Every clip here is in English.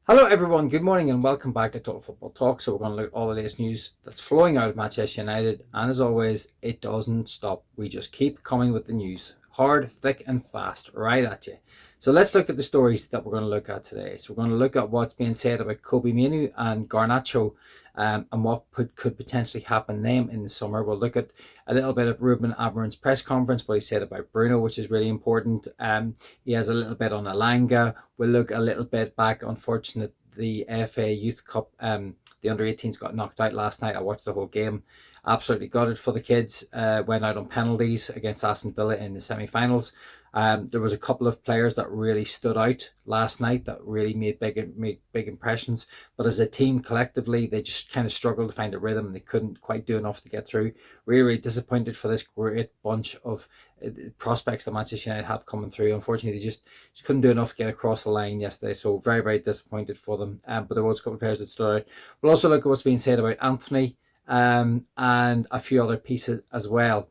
Hello everyone, good morning and welcome back to Total Football Talk. So we're going to look at all the latest news that's flowing out of Manchester United, and as always, it doesn't stop. We just keep coming with the news. Hard, thick and fast, right at you. So let's look at the stories that we're going to look at today. So we're going to look at what's being said about Kobbie Mainoo and Garnacho, and what could potentially happen them in the summer. We'll look at a little bit of Rubin Amorim's press conference, what he said about Burno, which is really important. He has a little bit on Alanga. We'll look a little bit back. Unfortunate, the FA Youth Cup, the under-18s got knocked out last night. I watched the whole game. Absolutely gutted for the kids. Went out on penalties against Aston Villa in the semi-finals. There was a couple of players that really stood out last night that really made big impressions. But as a team collectively, they just kind of struggled to find a rhythm and they couldn't quite do enough to get through. Really disappointed for this great bunch of prospects that Manchester United have coming through. Unfortunately, they just couldn't do enough to get across the line yesterday. So very disappointed for them. But there was a couple of players that stood out. We'll also look at what's being said about Antony, and a few other pieces as well.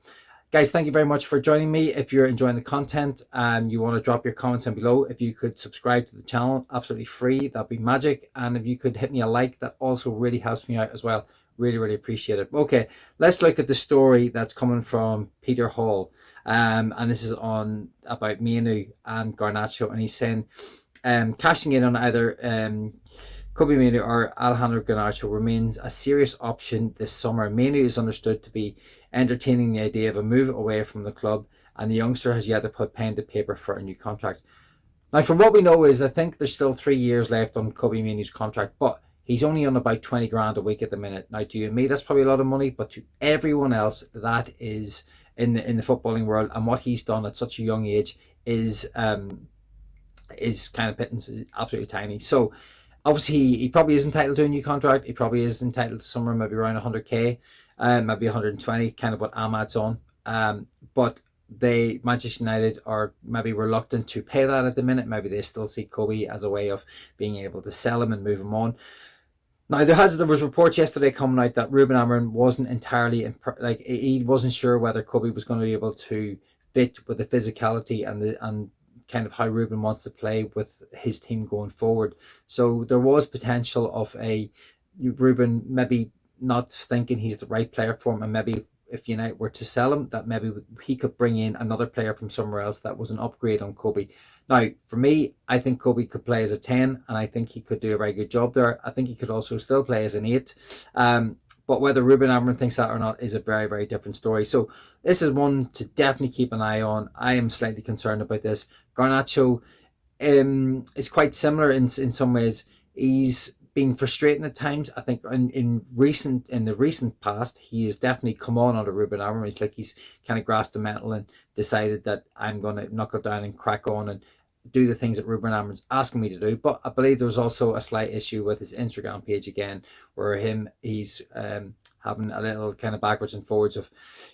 Guys, thank you very much for joining me. If you're enjoying the content and you want to drop your comments down below, if you could subscribe to the channel, absolutely free, that'd be magic. And if you could hit me a like, that also really helps me out as well. Really appreciate it. Okay, let's look at the story that's coming from Peter Hall. And this is on about Mainoo and Garnacho. And he's saying, cashing in on either Kobbie Mainoo or Alejandro Garnacho remains a serious option this summer. Mainoo is understood to be entertaining the idea of a move away from the club, and the youngster has yet to put pen to paper for a new contract. Now, from what we know is, I think there's still 3 years left on Kobbie Mainoo's contract, but he's only on about 20 grand a week at the minute. Now, to you and me, that's probably a lot of money, but to everyone else, that is in the footballing world, and what he's done at such a young age is kind of pittance, absolutely tiny. So obviously, he probably is entitled to a new contract. He probably is entitled to somewhere maybe around 100k, maybe 120, kind of what Ahmad's on. But Manchester United are maybe reluctant to pay that at the minute. Maybe they still see Kobbie as a way of being able to sell him and move him on. Now, there was reports yesterday coming out that Rubin Amorim wasn't entirely he wasn't sure whether Kobbie was going to be able to fit with the physicality and kind of how Ruben wants to play with his team going forward. So there was potential of a Ruben maybe not thinking he's the right player for him, and maybe if United were to sell him, that maybe he could bring in another player from somewhere else that was an upgrade on Kobbie. Now, for me, I think Kobbie could play as a 10, and I think he could do a very good job there. I think he could also still play as an 8. But whether Rubin Amorim thinks that or not is a very different story. So this is one to definitely keep an eye on. I am slightly concerned about this. Garnacho is quite similar in some ways. He's been frustrating at times. I think in the recent past, he has definitely come on under Rubin Amorim. It's like he's kind of grasped the metal and decided that I'm going to knuckle down and crack on and do the things that Rubin Amorim's asking me to do. But I believe there was also a slight issue with his Instagram page again, where he's having a little kind of backwards and forwards of,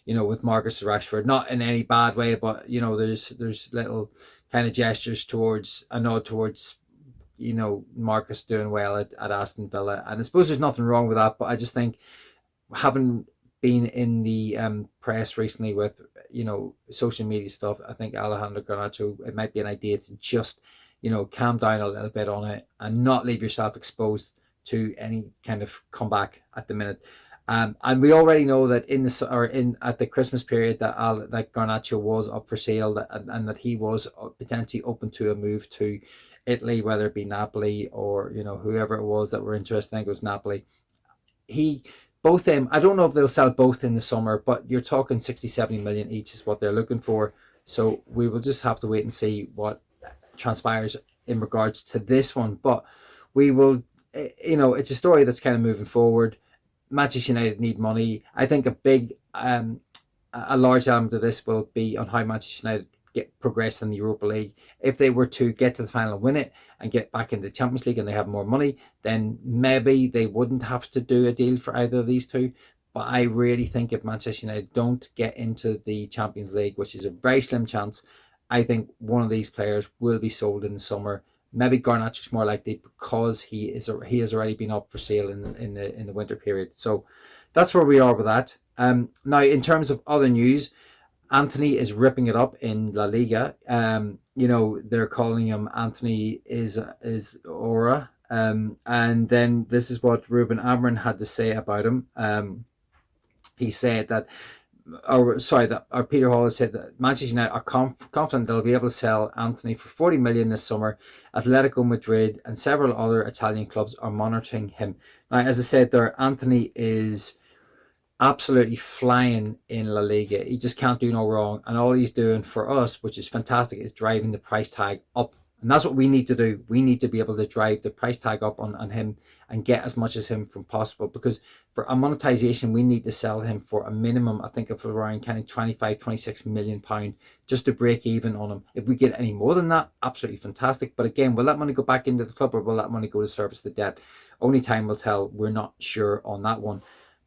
with Marcus Rashford, not in any bad way, but there's little kind of gestures towards a nod towards Marcus doing well at Aston Villa. And I suppose there's nothing wrong with that, but I just think, having been in the press recently with social media stuff, I think Alejandro Garnacho, it might be an idea to just calm down a little bit on it and not leave yourself exposed to any kind of comeback at the minute. And we already know that at the Christmas period that Garnacho was up for sale, and that he was potentially open to a move to Italy, whether it be Napoli or whoever it was that were interested. I think it was Napoli. Both them, I don't know if they'll sell both in the summer, but you're talking 60-70 million each is what they're looking for. So we will just have to wait and see what transpires in regards to this one. But we will, it's a story that's kind of moving forward. Manchester United need money. I think a large element of this will be on how Manchester United progress in the Europa League. If they were to get to the final and win it and get back into the Champions League and they have more money, then maybe they wouldn't have to do a deal for either of these two. But I really think if Manchester United don't get into the Champions League, which is a very slim chance, I think one of these players will be sold in the summer. Maybe Garnacho's more likely because he has already been up for sale in the winter period. So that's where we are with that. Now, in terms of other news, Antony is ripping it up in La Liga. They're calling him Antony is aura. And then this is what Rubin Amorim had to say about him. He said that Peter Hall has said that Manchester United are confident they'll be able to sell Antony for 40 million this summer. Atletico Madrid and several other Italian clubs are monitoring him. Now, as I said there, Antony is absolutely flying in La Liga. He just can't do no wrong. And all he's doing for us, which is fantastic, is driving the price tag up. And that's what we need to do. We need to be able to drive the price tag up on him and get as much as him from possible. Because for a monetization, we need to sell him for a minimum, I think, of around kind of 25, 26 million pound just to break even on him. If we get any more than that, absolutely fantastic. But again, will that money go back into the club or will that money go to service the debt? Only time will tell. We're not sure on that one.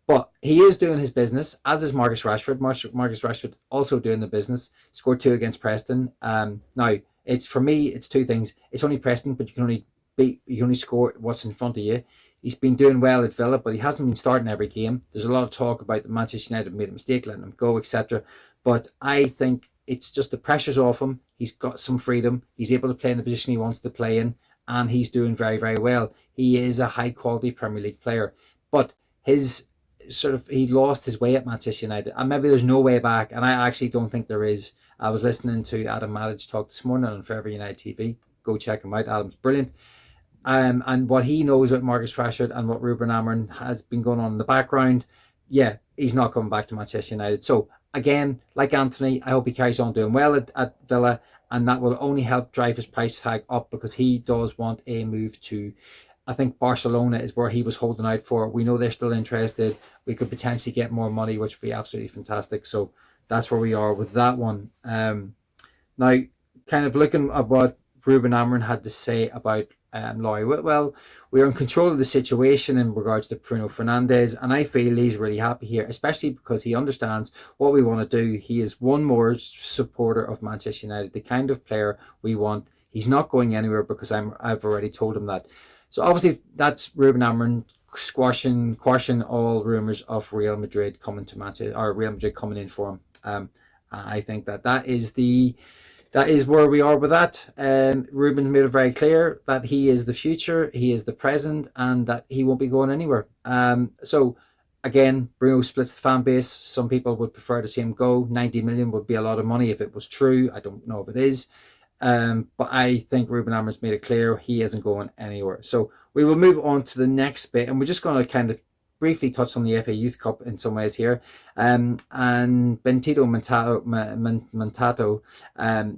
But he is doing his business, as is Marcus Rashford. Marcus Rashford also doing the business. Scored 2 against Preston. Now, it's for me, it's 2 things. It's only Preston, but you can only score what's in front of you. He's been doing well at Villa, but he hasn't been starting every game. There's a lot of talk about the Manchester United made a mistake, letting him go, etc. But I think it's just the pressure's off him. He's got some freedom. He's able to play in the position he wants to play in, and he's doing very, very well. He is a high-quality Premier League player, but he lost his way at Manchester United, and maybe there's no way back, and I actually don't think there is. I was listening to Adam Matic talk this morning on Forever United TV. Go check him out. Adam's brilliant. And what he knows about Marcus Rashford and what Rubin Amorim has been going on in the background, yeah, he's not coming back to Manchester United. So again, like Antony, I hope he carries on doing well at Villa, and that will only help drive his price tag up because he does want a move to, I think Barcelona is where he was holding out for. We know they're still interested. We could potentially get more money, which would be absolutely fantastic. So that's where we are with that one. Now, kind of looking at what Rubin Amorim had to say about Laurie Whitwell, we're in control of the situation in regards to Bruno Fernades, and I feel he's really happy here, especially because he understands what we want to do. He is one more supporter of Manchester United, the kind of player we want. He's not going anywhere because I've already told him that. So obviously that's Rubin Amorim quashing all rumours of Real Madrid coming to Manchester, or Real Madrid coming in for him. I think that is where we are with that. Ruben made it very clear that he is the future, he is the present, and that he won't be going anywhere. So again, Bruno splits the fan base. Some people would prefer to see him go. 90 million would be a lot of money if it was true. I don't know if it is. But I think Rubin Amorim's made it clear he isn't going anywhere. So we will move on to the next bit, and we're just going to kind of briefly touch on the FA Youth Cup in some ways here. And Bentito Mantato,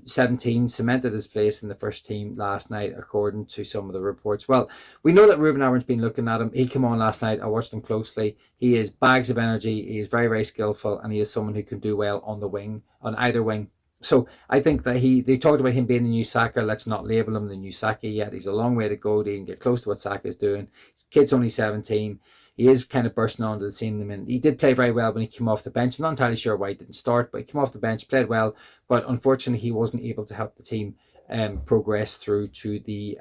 17, cemented his place in the first team last night, according to some of the reports. Well, we know that Rubin Amorim's been looking at him. He came on last night. I watched him closely. He is bags of energy. He is very, very skillful, and he is someone who can do well on the wing, on either wing. So I think that they talked about him being the new Saka. Let's not label him the new Saka yet. He's a long way to go to even get close to what Saka is doing. His kid's only 17. He is kind of bursting onto the scene. I mean, he did play very well when he came off the bench. I'm not entirely sure why he didn't start, but he came off the bench, played well. But unfortunately, he wasn't able to help the team progress through to the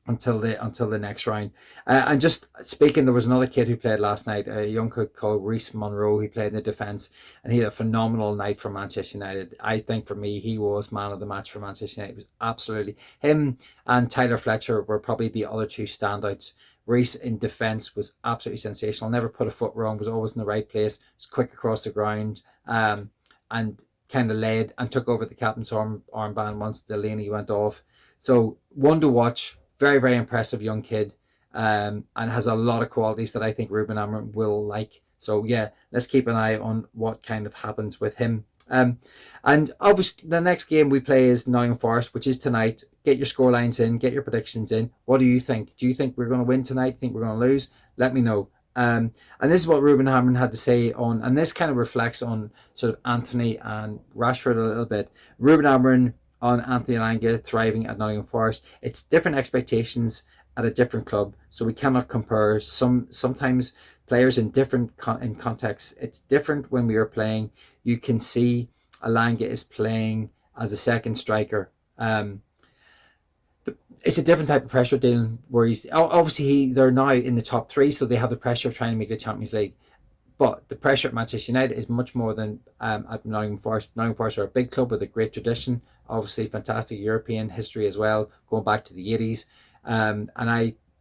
until the next round. And just speaking, there was another kid who played last night, a young kid called Reece Munro. He played in the defence, and he had a phenomenal night for Manchester United. I think for me, he was man of the match for Manchester United. It was absolutely him, and Tyler Fletcher were probably the other two standouts. Reece in defence was absolutely sensational. Never put a foot wrong. Was always in the right place. Was quick across the ground, and kind of led and took over the captain's armband once Delaney went off. So one to watch. Very, very impressive young kid, and has a lot of qualities that I think Rubin Amorim will like. So yeah, let's keep an eye on what kind of happens with him. And obviously the next game we play is Nottingham Forest, which is tonight. Get your scorelines in, get your predictions in. What do you think? Do you think we're going to win tonight? Think we're going to lose? Let me know. And this is what Rubin Amorim had to say on, and this kind of reflects on sort of Antony and Rashford a little bit. Rubin Amorim on Antony Elanga thriving at Nottingham Forest. It's different expectations at a different club, so we cannot compare. Sometimes players in different in contexts. It's different when we are playing. You can see Elanga is playing as a second striker. It's a different type of pressure dealing where he's obviously they're now in the top 3, so they have the pressure of trying to make the Champions League. But the pressure at Manchester United is much more than at Nottingham Forest. Nottingham Forest are a big club with a great tradition. Obviously, fantastic European history as well, going back to the 80s. And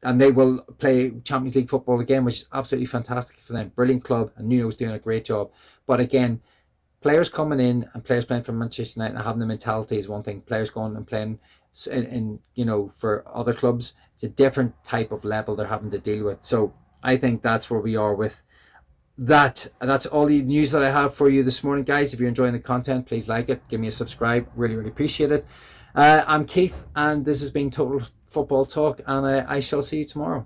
they will play Champions League football again, which is absolutely fantastic for them. Brilliant club, and Nuno's doing a great job. But again, players coming in and players playing for Manchester United and having the mentality is one thing. Players going and playing for other clubs, it's a different type of level they're having to deal with. So I think that's where we are with that. And that's all the news that I have for you this morning, guys. If you're enjoying the content, please like it, give me a subscribe, really appreciate it. I'm Keith, and this has been Total Football Talk, and I shall see you tomorrow.